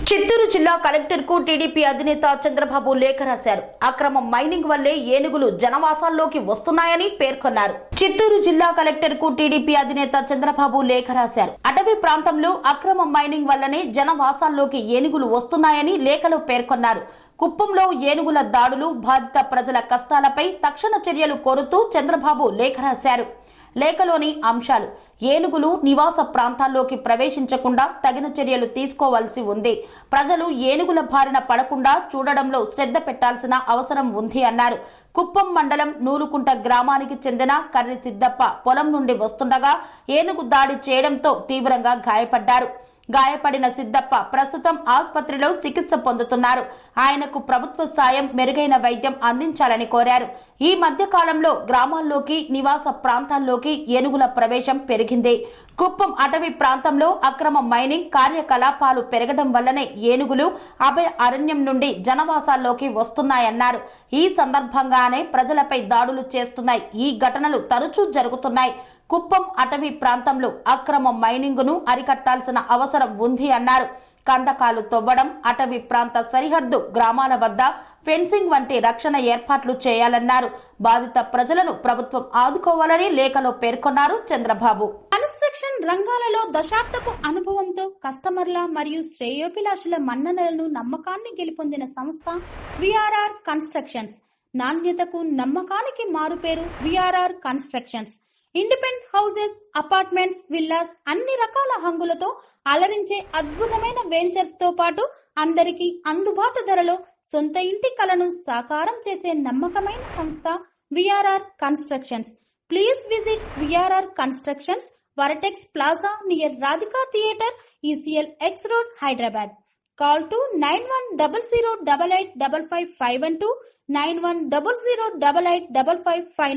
చిత్తూరు జిల్లా కలెక్టర్ కు టీడీపీ అధినేత చంద్రబాబు లేఖ రాశారు. అక్రమ మైనింగ్ వల్లే ఏనుగులు జనవాసాల్లోకి వస్తున్నాయని పేర్కొన్నారు. చిత్తూరు జిల్లా కలెక్టర్ కు టీడీపీ అధినేత చంద్రబాబు లేఖ రాశారు. అటవీ ప్రాంతంలో అక్రమ మైనింగ్ వల్లనే జనవాసాల్లోకి ఏనుగులు వస్తున్నాయని లేఖలో పేర్కొన్నారు. కుప్పంలో ఏనుగుల దాడులు, బాధిత ప్రజల కష్టాలపై తక్షణ చర్యలు కోరుతూ చంద్రబాబు లేఖ రాశారు. లేఖలోని అంశాలు: ఏనుగులు నివాస ప్రాంతాల్లోకి ప్రవేశించకుండా తగిన చర్యలు తీసుకోవాల్సి ఉంది. ప్రజలు ఏనుగుల బారిన పడకుండా చూడడంలో శ్రద్ధ పెట్టాల్సిన అవసరం ఉంది అన్నారు. కుప్పం మండలం నూలుకుంట గ్రామానికి చెందిన కర్రి సిద్దప్ప పొలం నుండి వస్తుండగా ఏనుగు దాడి చేయడంతో తీవ్రంగా గాయపడ్డారు. గాయపడిన సిద్దప్ప ప్రస్తుతం ఆసుపత్రిలో చికిత్స పొందుతున్నారు. ఆయనకు ప్రభుత్వ సాయం, మెరుగైన వైద్యం అందించాలని కోరారు. ఈ మధ్య కాలంలో గ్రామాల్లోకి, నివాస ప్రాంతాల్లోకి ఏనుగుల ప్రవేశం పెరిగింది. కుప్పం అటవీ ప్రాంతంలో అక్రమ మైనింగ్ కార్యకలాపాలు పెరగడం వల్లనే ఏనుగులు అభయ అరణ్యం నుండి జనవాసాల్లోకి వస్తున్నాయన్నారు. ఈ సందర్భంగానే ప్రజలపై దాడులు చేస్తున్నాయి. ఈ ఘటనలు తరచూ జరుగుతున్నాయి. కుప్పం అటవీ ప్రాంతంలో అక్రమ మైనింగును అరికట్టాల్సిన అవసరం ఉంది అన్నారు. కందకాలు తవ్వడం, అటవీ ప్రాంత సరిహద్దు గ్రామాల వద్ద ఫెన్సింగ్ వంటి రక్షణ ఏర్పాట్లు చేయాలన్నారు. బాధిత ప్రజలను ప్రభుత్వం ఆదుకోవాలని లేఖలో పేర్కొన్నారు చంద్రబాబు. కన్స్ట్రక్షన్ రంగాలలో దశాబ్దపు అనుభవంతో కస్టమర్ల మరియు శ్రేయోభిలాషుల మన్ననలను, నమ్మకాన్ని గెలుపొందిన సంస్థ విఆర్ఆర్ కన్స్ట్రక్షన్స్. నాణ్యతకు, నమ్మకానికి మారుపేరు VRR constructions. Independent houses, apartments, villas అన్ని రకాల హంగులతో అలరించే అద్భుతమైన వెంచర్స్ తో పాటు అందరికీ అందుబాటు ధరలో సొంత ఇంటి కలను సాకారం చేసే నమ్మకమైన సంస్థ VRR constructions. Please visit VRR constructions, వరటెక్స్ plaza near Radhika theatre, ECL X Road, Hyderabad. Call to 910088555512 9100885555.